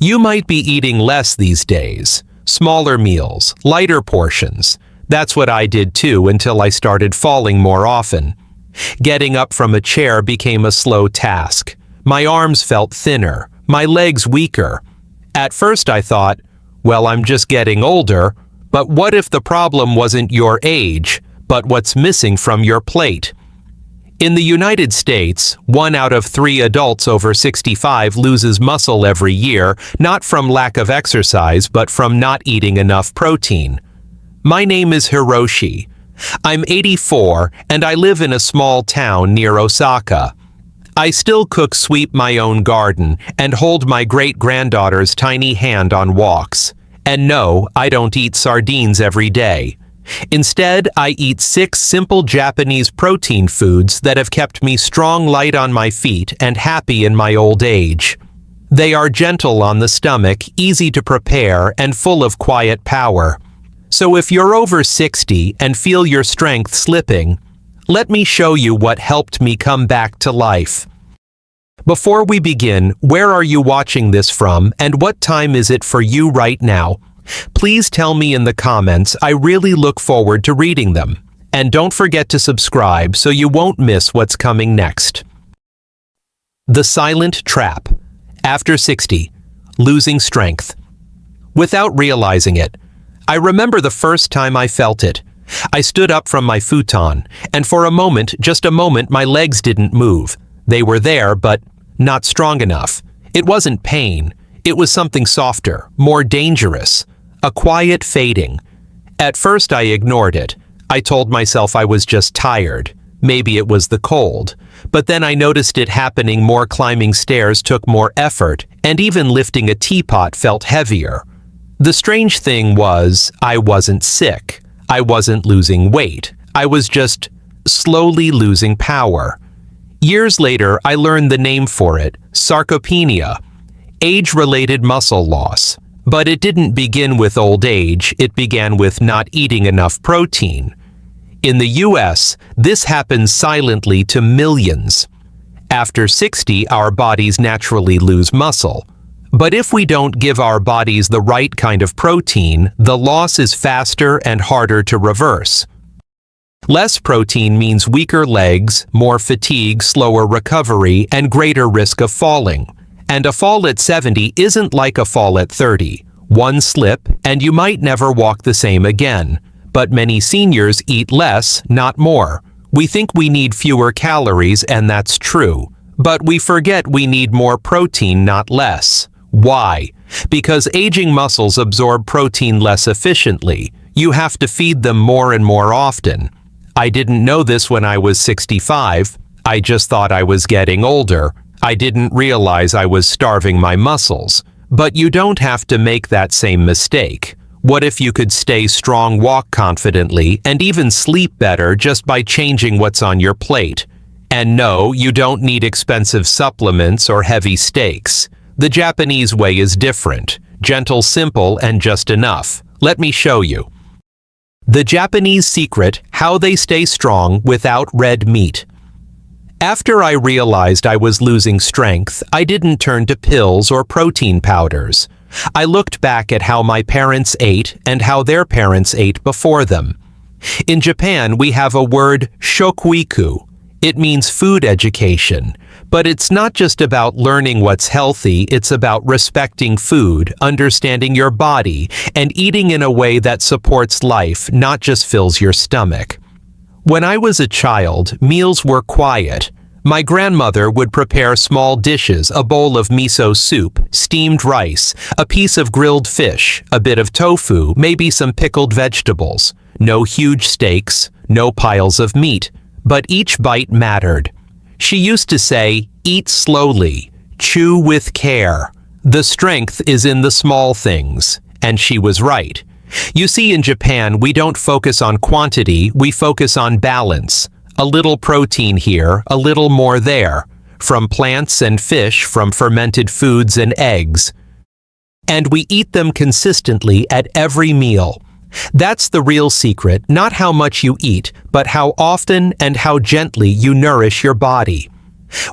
You might be eating less these days. Smaller meals, lighter portions. That's what I did too until I started falling more often. Getting up from a chair became a slow task. My arms felt thinner, my legs weaker. At first I thought, well, I'm just getting older, but what if the problem wasn't your age, but what's missing from your plate? In the United States, 1 out of 3 adults over 65 loses muscle every year, not from lack of exercise, but from not eating enough protein. My name is Hiroshi. I'm 84, and I live in a small town near Osaka. I still cook, sweep my own garden, and hold my great-granddaughter's tiny hand on walks. And no, I don't eat sardines every day. Instead, I eat 6 simple Japanese protein foods that have kept me strong, light on my feet, and happy in my old age. They are gentle on the stomach, easy to prepare, and full of quiet power. So if you're over 60 and feel your strength slipping, let me show you what helped me come back to life. Before we begin, where are you watching this from, and what time is it for you right now? Please tell me in the comments. I really look forward to reading them. And don't forget to subscribe so you won't miss what's coming next. The silent trap. After 60, losing strength. Without realizing it, I remember the first time I felt it. I stood up from my futon, and for a moment, just a moment, my legs didn't move. They were there, but not strong enough. It wasn't pain. It was something softer, more dangerous. A quiet fading. At first I ignored it. I told myself I was just tired. Maybe it was the cold. But then I noticed it happening more. Climbing stairs took more effort, and even lifting a teapot felt heavier. The strange thing was, I wasn't sick. I wasn't losing weight. I was just slowly losing power. Years later, I learned the name for it, sarcopenia, age-related muscle loss. But it didn't begin with old age, it began with not eating enough protein. In the US, this happens silently to millions. After 60, our bodies naturally lose muscle. But if we don't give our bodies the right kind of protein, the loss is faster and harder to reverse. Less protein means weaker legs, more fatigue, slower recovery, and greater risk of falling. And a fall at 70 isn't like a fall at 30. One slip, and you might never walk the same again. But many seniors eat less, not more. We think we need fewer calories, and that's true. But we forget we need more protein, not less. Why? Because aging muscles absorb protein less efficiently. You have to feed them more and more often. I didn't know this when I was 65. I just thought I was getting older. I didn't realize I was starving my muscles. But you don't have to make that same mistake. What if you could stay strong, walk confidently, and even sleep better just by changing what's on your plate? And no, you don't need expensive supplements or heavy steaks. The Japanese way is different. Gentle, simple, and just enough. Let me show you. The Japanese secret: how they stay strong without red meat. After I realized I was losing strength, I didn't turn to pills or protein powders. I looked back at how my parents ate and how their parents ate before them. In Japan, we have a word, shokuiku. It means food education. But it's not just about learning what's healthy, it's about respecting food, understanding your body, and eating in a way that supports life, not just fills your stomach. When I was a child, meals were quiet. My grandmother would prepare small dishes: a bowl of miso soup, steamed rice, a piece of grilled fish, a bit of tofu, maybe some pickled vegetables. No huge steaks, no piles of meat, but each bite mattered. She used to say, "Eat slowly, chew with care. The strength is in the small things." And she was right. You see, in Japan, we don't focus on quantity, we focus on balance. A little protein here, a little more there. From plants and fish, from fermented foods and eggs. And we eat them consistently at every meal. That's the real secret, not how much you eat, but how often and how gently you nourish your body.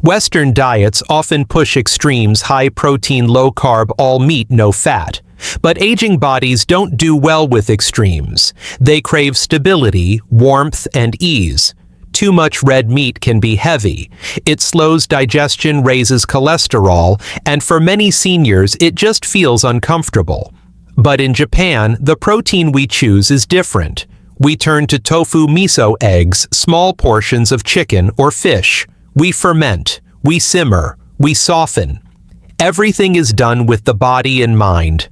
Western diets often push extremes: high protein, low carb, all meat, no fat. But aging bodies don't do well with extremes. They crave stability, warmth, and ease. Too much red meat can be heavy. It slows digestion, raises cholesterol, and for many seniors, it just feels uncomfortable. But in Japan, the protein we choose is different. We turn to tofu, miso, eggs, small portions of chicken or fish. We ferment, we simmer, we soften. Everything is done with the body in mind.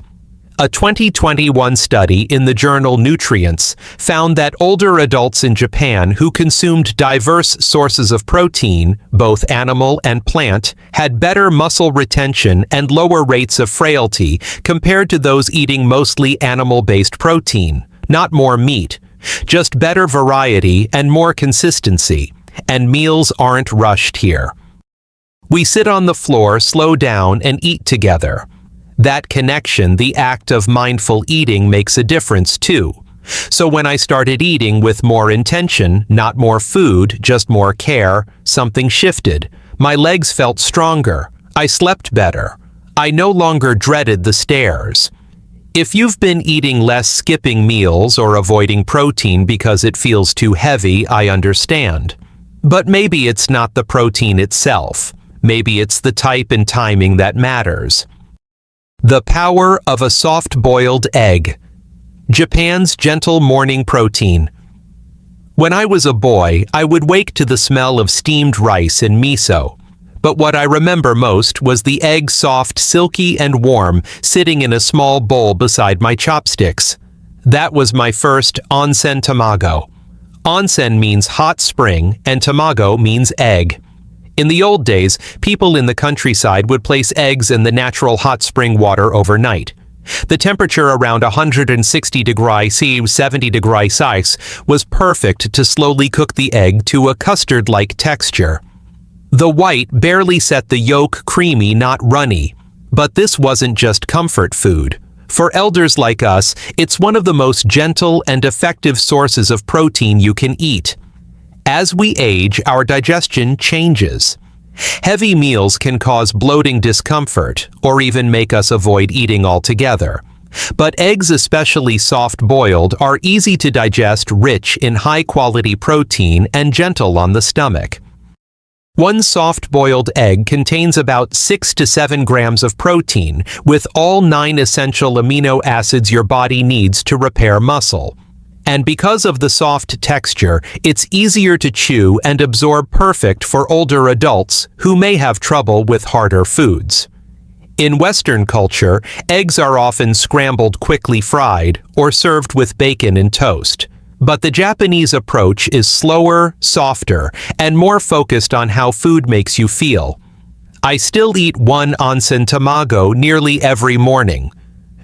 A 2021 study in the journal Nutrients found that older adults in Japan who consumed diverse sources of protein, both animal and plant, had better muscle retention and lower rates of frailty compared to those eating mostly animal-based protein. Not more meat, just better variety and more consistency. And meals aren't rushed here. We sit on the floor, slow down, and eat together. That connection, the act of mindful eating, makes a difference too. So when I started eating with more intention, not more food, just more care, something shifted. My legs felt stronger. I slept better. I no longer dreaded the stairs. If you've been eating less, skipping meals, or avoiding protein because it feels too heavy, I understand. But maybe it's not the protein itself. Maybe it's the type and timing that matters. The power of a soft-boiled egg. Japan's gentle morning protein. When I was a boy, I would wake to the smell of steamed rice and miso. But what I remember most was the egg, soft, silky, and warm, sitting in a small bowl beside my chopsticks. That was my first onsen tamago. Onsen means hot spring, and tamago means egg. In the old days, people in the countryside would place eggs in the natural hot spring water overnight. The temperature around 160 degrees Celsius, 70 degrees Celsius, was perfect to slowly cook the egg to a custard-like texture. The white barely set the yolk creamy, not runny. But this wasn't just comfort food. For elders like us, it's one of the most gentle and effective sources of protein you can eat. As we age, our digestion changes. Heavy meals can cause bloating, discomfort, or even make us avoid eating altogether. But eggs, especially soft-boiled, are easy to digest, rich in high-quality protein, and gentle on the stomach. One soft-boiled egg contains about 6 to 7 grams of protein, with all 9 essential amino acids your body needs to repair muscle. And because of the soft texture, it's easier to chew and absorb, perfect for older adults who may have trouble with harder foods. In Western culture, eggs are often scrambled, quickly fried, or served with bacon and toast. But the Japanese approach is slower, softer, and more focused on how food makes you feel. I still eat one onsen tamago nearly every morning.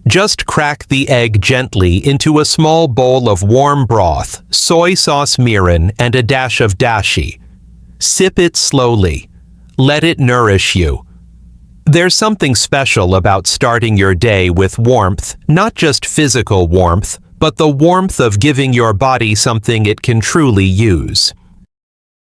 Just crack the egg gently into a small bowl of warm broth, soy sauce, mirin, and a dash of dashi. Sip it slowly. Let it nourish you. There's something special about starting your day with warmth, not just physical warmth, but the warmth of giving your body something it can truly use.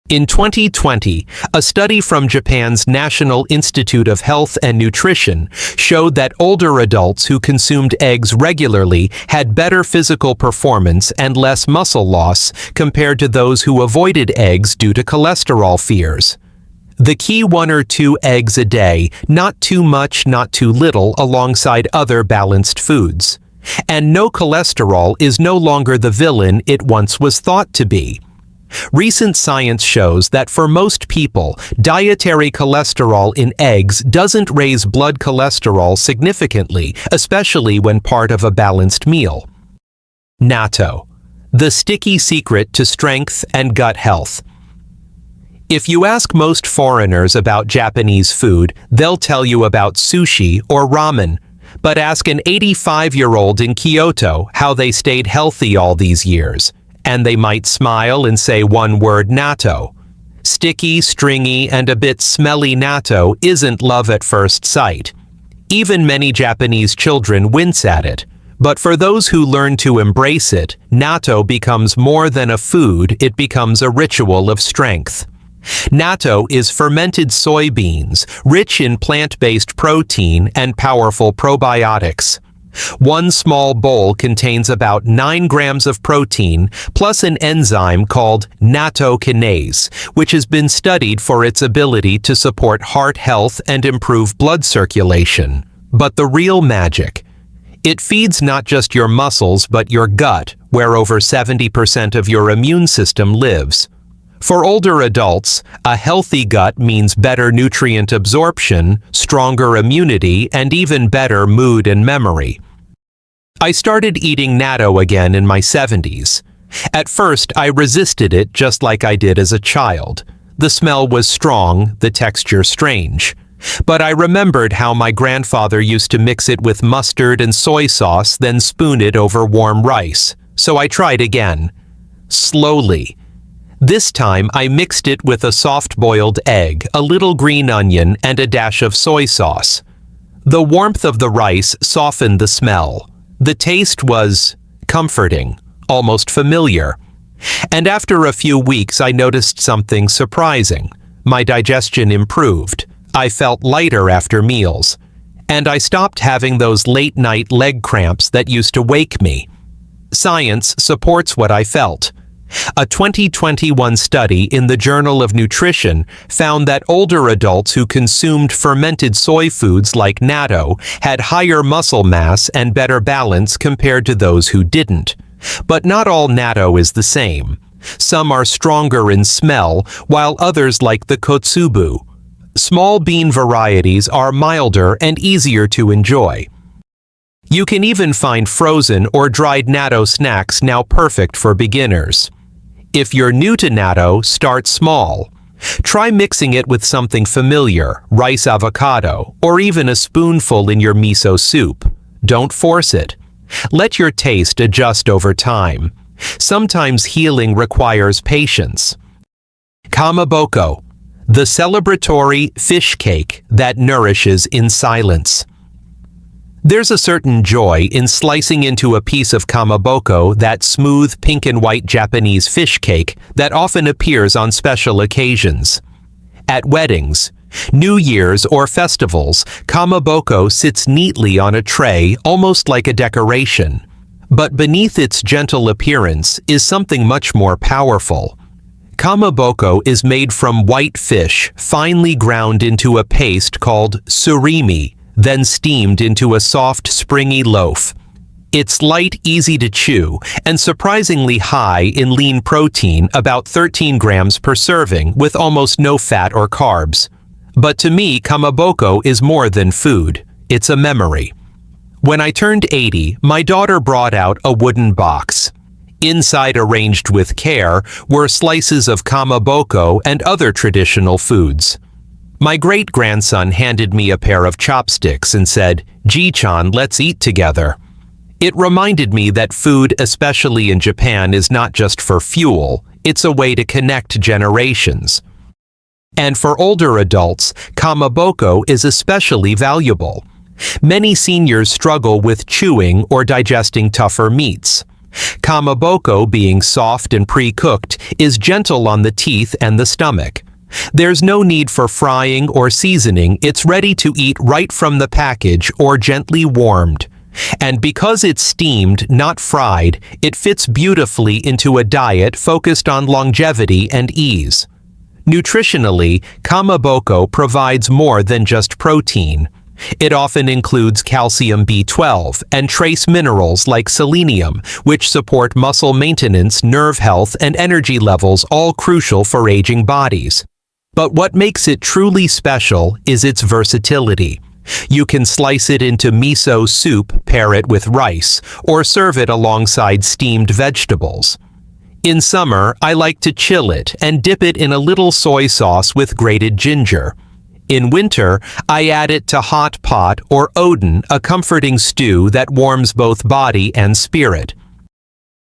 In 2020, a study from Japan's National Institute of Health and Nutrition showed that older adults who consumed eggs regularly had better physical performance and less muscle loss compared to those who avoided eggs due to cholesterol fears. The key: 1 or 2 eggs a day, not too much, not too little, alongside other balanced foods. And no cholesterol is no longer the villain it once was thought to be. Recent science shows that for most people, dietary cholesterol in eggs doesn't raise blood cholesterol significantly, especially when part of a balanced meal. Natto, the sticky secret to strength and gut health. If you ask most foreigners about Japanese food, they'll tell you about sushi or ramen. But ask an 85-year-old in Kyoto how they stayed healthy all these years, and they might smile and say one word: natto. Sticky, stringy, and a bit smelly natto isn't love at first sight. Even many Japanese children wince at it. But for those who learn to embrace it, natto becomes more than a food, it becomes a ritual of strength. Natto is fermented soybeans, rich in plant-based protein and powerful probiotics. One small bowl contains about 9 grams of protein plus an enzyme called nattokinase, which has been studied for its ability to support heart health and improve blood circulation. But the real magic: it feeds not just your muscles but your gut, where over 70% of your immune system lives. For older adults, a healthy gut means better nutrient absorption, stronger immunity, and even better mood and memory. I started eating natto again in my 70s. At first, I resisted it just like I did as a child. The smell was strong, the texture strange. But I remembered how my grandfather used to mix it with mustard and soy sauce, then spoon it over warm rice. So I tried again. Slowly. This time, I mixed it with a soft-boiled egg, a little green onion, and a dash of soy sauce. The warmth of the rice softened the smell. The taste was comforting, almost familiar. And after a few weeks, I noticed something surprising. My digestion improved. I felt lighter after meals. And I stopped having those late-night leg cramps that used to wake me. Science supports what I felt. A 2021 study in the Journal of Nutrition found that older adults who consumed fermented soy foods like natto had higher muscle mass and better balance compared to those who didn't. But not all natto is the same. Some are stronger in smell, while others, like the kotsubu. Small bean varieties are milder and easier to enjoy. You can even find frozen or dried natto snacks now perfect for beginners. If you're new to natto, start small. Try mixing it with something familiar, rice avocado, or even a spoonful in your miso soup. Don't force it. Let your taste adjust over time. Sometimes healing requires patience. Kamaboko, the celebratory fish cake that nourishes in silence. There's a certain joy in slicing into a piece of kamaboko, that smooth pink and white Japanese fish cake that often appears on special occasions. At weddings, New Year's, or festivals, kamaboko sits neatly on a tray, almost like a decoration. But beneath its gentle appearance is something much more powerful. Kamaboko is made from white fish, finely ground into a paste called surimi, then steamed into a soft, springy loaf. It's light, easy to chew, and surprisingly high in lean protein, about 13 grams per serving, with almost no fat or carbs. But to me, kamaboko is more than food. It's a memory. When I turned 80, my daughter brought out a wooden box. Inside, arranged with care, were slices of kamaboko and other traditional foods. My great-grandson handed me a pair of chopsticks and said, "Ji-chan, let's eat together." It reminded me that food, especially in Japan, is not just for fuel, it's a way to connect generations. And for older adults, kamaboko is especially valuable. Many seniors struggle with chewing or digesting tougher meats. Kamaboko, being soft and pre-cooked, is gentle on the teeth and the stomach. There's no need for frying or seasoning. It's ready to eat right from the package or gently warmed. And because it's steamed, not fried, it fits beautifully into a diet focused on longevity and ease. Nutritionally, kamaboko provides more than just protein. It often includes calcium B12 and trace minerals like selenium, which support muscle maintenance, nerve health, and energy levels, all crucial for aging bodies. But what makes it truly special is its versatility. You can slice it into miso soup, pair it with rice, or serve it alongside steamed vegetables. In summer, I like to chill it and dip it in a little soy sauce with grated ginger. In winter, I add it to hot pot or oden, a comforting stew that warms both body and spirit.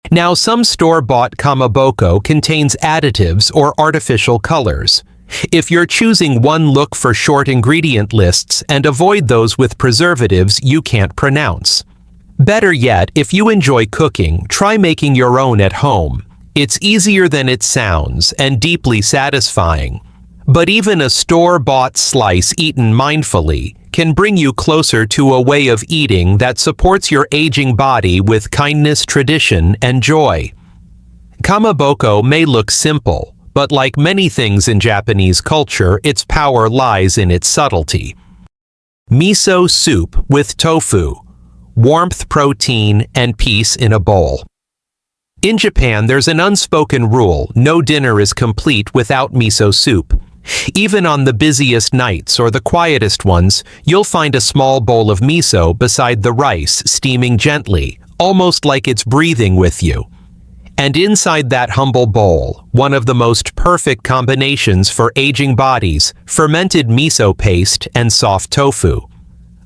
Now, some store-bought kamaboko contains additives or artificial colors. If you're choosing one, look for short ingredient lists and avoid those with preservatives you can't pronounce. Better yet, if you enjoy cooking, try making your own at home. It's easier than it sounds and deeply satisfying. But even a store-bought slice eaten mindfully can bring you closer to a way of eating that supports your aging body with kindness, tradition, and joy. Kamaboko may look simple, but like many things in Japanese culture, its power lies in its subtlety. Miso soup with tofu, warmth, protein, and peace in a bowl. In Japan, there's an unspoken rule: no dinner is complete without miso soup. Even on the busiest nights or the quietest ones, you'll find a small bowl of miso beside the rice, steaming gently, almost like it's breathing with you. And inside that humble bowl, one of the most perfect combinations for aging bodies: fermented miso paste and soft tofu.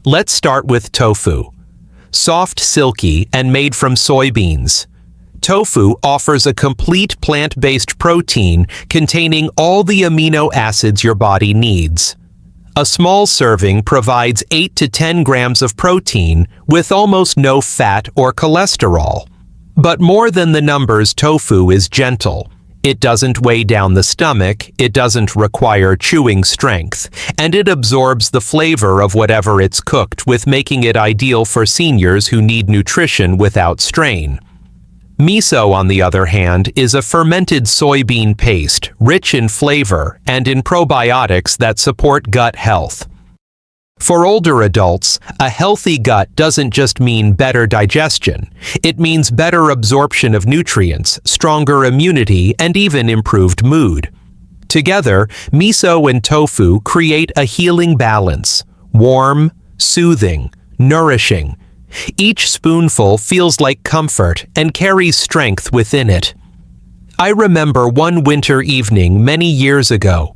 Let's start with tofu. Soft, silky, and made from soybeans. Tofu offers a complete plant-based protein containing all the amino acids your body needs. A small serving provides 8 to 10 grams of protein with almost no fat or cholesterol. But more than the numbers, tofu is gentle. It doesn't weigh down the stomach, it doesn't require chewing strength, and it absorbs the flavor of whatever it's cooked with, making it ideal for seniors who need nutrition without strain. Miso, on the other hand, is a fermented soybean paste, rich in flavor and in probiotics that support gut health. For older adults, a healthy gut doesn't just mean better digestion. It means better absorption of nutrients, stronger immunity, and even improved mood. Together, miso and tofu create a healing balance: warm, soothing, nourishing. Each spoonful feels like comfort and carries strength within it. I remember one winter evening many years ago.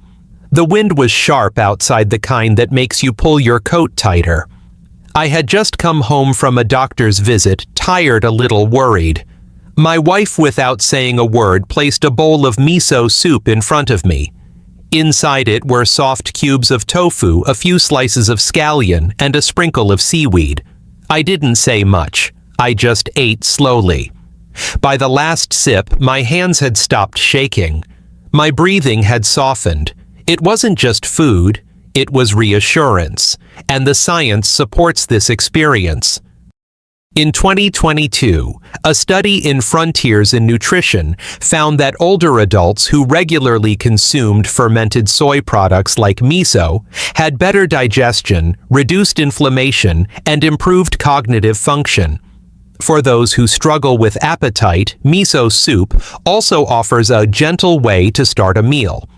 The wind was sharp outside, the kind that makes you pull your coat tighter. I had just come home from a doctor's visit, tired, a little worried. My wife, without saying a word, placed a bowl of miso soup in front of me. Inside it were soft cubes of tofu, a few slices of scallion, and a sprinkle of seaweed. I didn't say much. I just ate slowly. By the last sip, my hands had stopped shaking. My breathing had softened. It wasn't just food, it was reassurance, and the science supports this experience. In 2022, a study in Frontiers in Nutrition found that older adults who regularly consumed fermented soy products like miso had better digestion, reduced inflammation, and improved cognitive function. For those who struggle with appetite, miso soup also offers a gentle way to start a meal.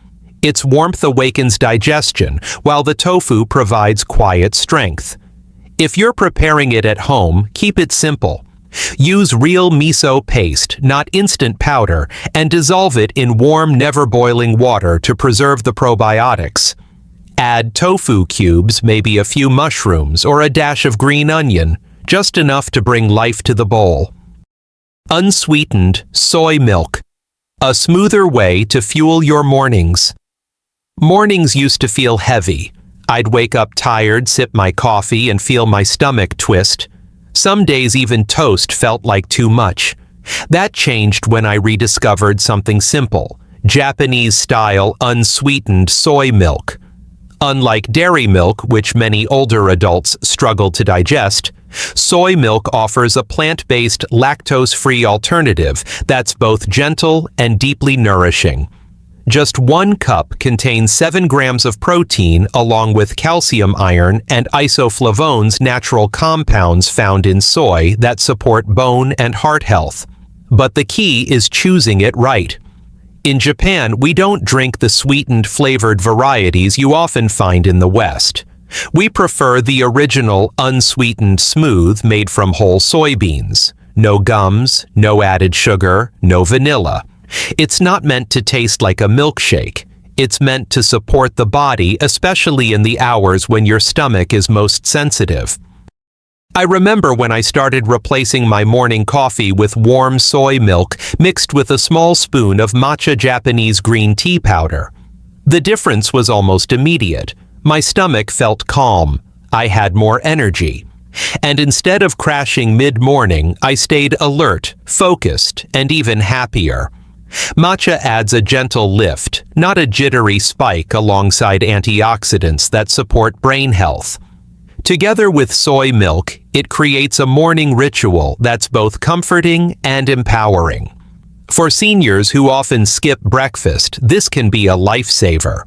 Its warmth awakens digestion, while the tofu provides quiet strength. If you're preparing it at home, keep it simple. Use real miso paste, not instant powder, and dissolve it in warm, never-boiling water to preserve the probiotics. Add tofu cubes, maybe a few mushrooms, or a dash of green onion, just enough to bring life to the bowl. Unsweetened soy milk. A smoother way to fuel your mornings. Mornings used to feel heavy. I'd wake up tired, sip my coffee, and feel my stomach twist. Some days even toast felt like too much. That changed when I rediscovered something simple: Japanese-style unsweetened soy milk. Unlike dairy milk, which many older adults struggle to digest, soy milk offers a plant-based, lactose-free alternative that's both gentle and deeply nourishing. Just 1 cup contains 7 grams of protein along with calcium, iron, and isoflavones, natural compounds found in soy that support bone and heart health. But the key is choosing it right. In Japan, we don't drink the sweetened, flavored varieties you often find in the West. We prefer the original unsweetened smooth made from whole soybeans. No gums, no added sugar, no vanilla. It's not meant to taste like a milkshake. It's meant to support the body, especially in the hours when your stomach is most sensitive. I remember when I started replacing my morning coffee with warm soy milk mixed with a small spoon of matcha Japanese green tea powder. The difference was almost immediate. My stomach felt calm. I had more energy. And instead of crashing mid-morning, I stayed alert, focused, and even happier. Matcha adds a gentle lift, not a jittery spike, alongside antioxidants that support brain health. Together with soy milk, it creates a morning ritual that's both comforting and empowering. For seniors who often skip breakfast, this can be a lifesaver.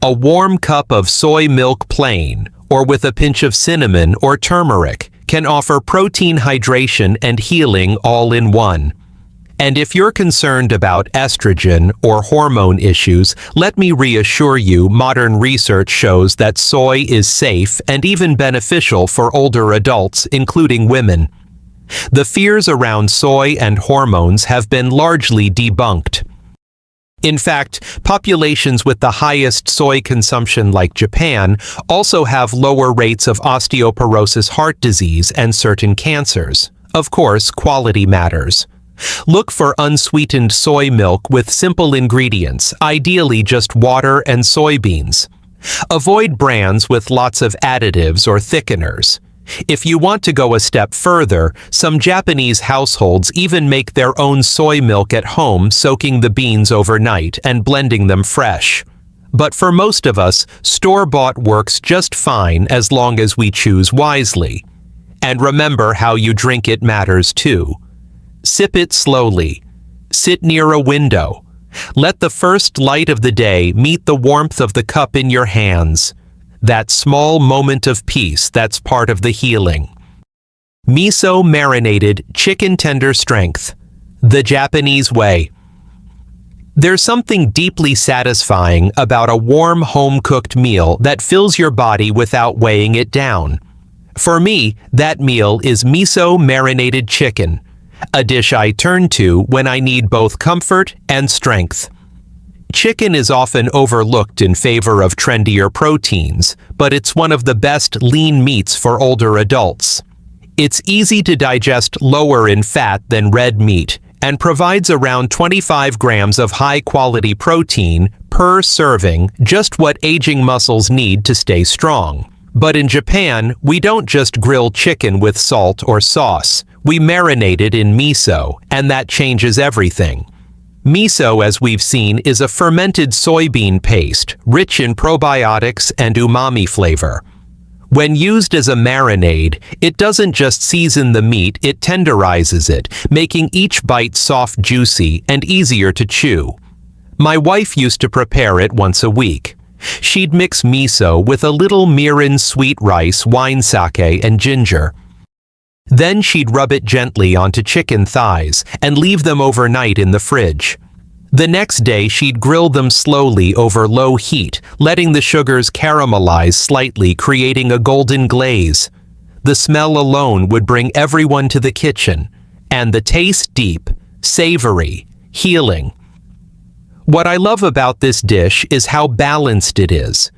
A warm cup of soy milk plain, or with a pinch of cinnamon or turmeric, can offer protein, hydration, and healing all in one. And if you're concerned about estrogen or hormone issues, let me reassure you, modern research shows that soy is safe and even beneficial for older adults, including women. The fears around soy and hormones have been largely debunked. In fact, populations with the highest soy consumption, like Japan, also have lower rates of osteoporosis, heart disease, and certain cancers. Of course, quality matters. Look for unsweetened soy milk with simple ingredients, ideally just water and soybeans. Avoid brands with lots of additives or thickeners. If you want to go a step further, some Japanese households even make their own soy milk at home, soaking the beans overnight and blending them fresh. But for most of us, store-bought works just fine as long as we choose wisely. And remember, how you drink it matters too. Sip it slowly. Sit near a window. Let the first light of the day meet the warmth of the cup in your hands. That small moment of peace, that's part of the healing. Miso marinated chicken tender strength. The Japanese way. There's something deeply satisfying about a warm home-cooked meal that fills your body without weighing it down. For me, that meal is miso marinated chicken, a dish I turn to when I need both comfort and strength. Chicken is often overlooked in favor of trendier proteins, but it's one of the best lean meats for older adults. It's easy to digest, lower in fat than red meat, and provides around 25 grams of high-quality protein per serving, just what aging muscles need to stay strong. But in Japan, we don't just grill chicken with salt or sauce. We marinate it in miso, and that changes everything. Miso, as we've seen, is a fermented soybean paste, rich in probiotics and umami flavor. When used as a marinade, it doesn't just season the meat, it tenderizes it, making each bite soft, juicy, and easier to chew. My wife used to prepare it once a week. She'd mix miso with a little mirin sweet rice, wine sake, and ginger. Then she'd rub it gently onto chicken thighs and leave them overnight in the fridge. The next day, she'd grill them slowly over low heat, letting the sugars caramelize slightly, creating a golden glaze. The smell alone would bring everyone to the kitchen, and the taste deep, savory, healing. What I love about this dish is how balanced it is.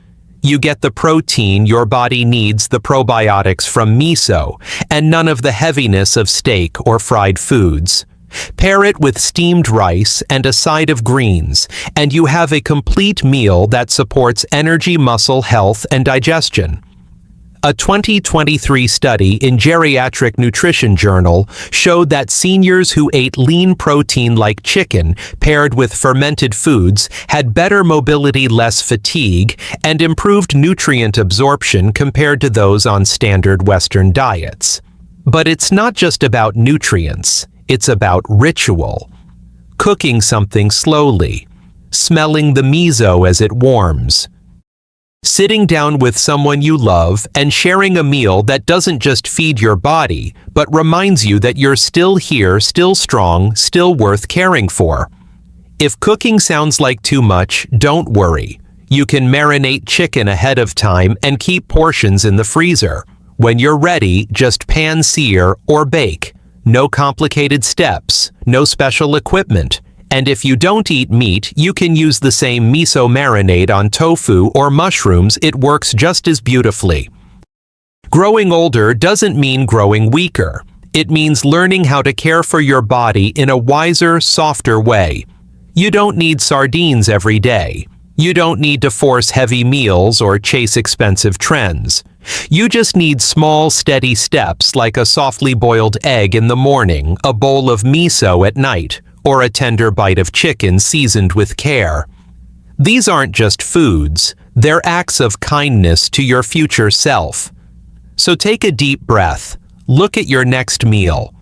You get the protein your body needs, the probiotics from miso, and none of the heaviness of steak or fried foods. Pair it with steamed rice and a side of greens, and you have a complete meal that supports energy, muscle health, and digestion. A 2023 study in Geriatric Nutrition Journal showed that seniors who ate lean protein like chicken paired with fermented foods had better mobility, less fatigue, and improved nutrient absorption compared to those on standard Western diets. But it's not just about nutrients, it's about ritual. Cooking something slowly, smelling the miso as it warms, sitting down with someone you love and sharing a meal that doesn't just feed your body, but reminds you that you're still here, still strong, still worth caring for. If cooking sounds like too much, don't worry. You can marinate chicken ahead of time and keep portions in the freezer. When you're ready, just pan-sear or bake. No complicated steps, no special equipment. And if you don't eat meat, you can use the same miso marinade on tofu or mushrooms. It works just as beautifully. Growing older doesn't mean growing weaker. It means learning how to care for your body in a wiser, softer way. You don't need sardines every day. You don't need to force heavy meals or chase expensive trends. You just need small, steady steps, like a softly boiled egg in the morning, a bowl of miso at night, or a tender bite of chicken seasoned with care. These aren't just foods, they're acts of kindness to your future self. So take a deep breath. Look at your next meal.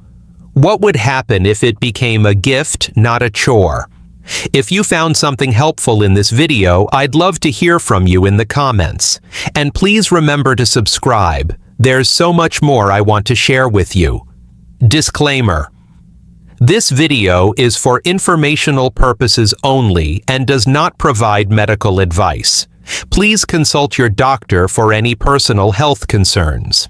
What would happen if it became a gift, not a chore? If you found something helpful in this video, I'd love to hear from you in the comments. And please remember to subscribe. There's so much more I want to share with you. Disclaimer: this video is for informational purposes only and does not provide medical advice. Please consult your doctor for any personal health concerns.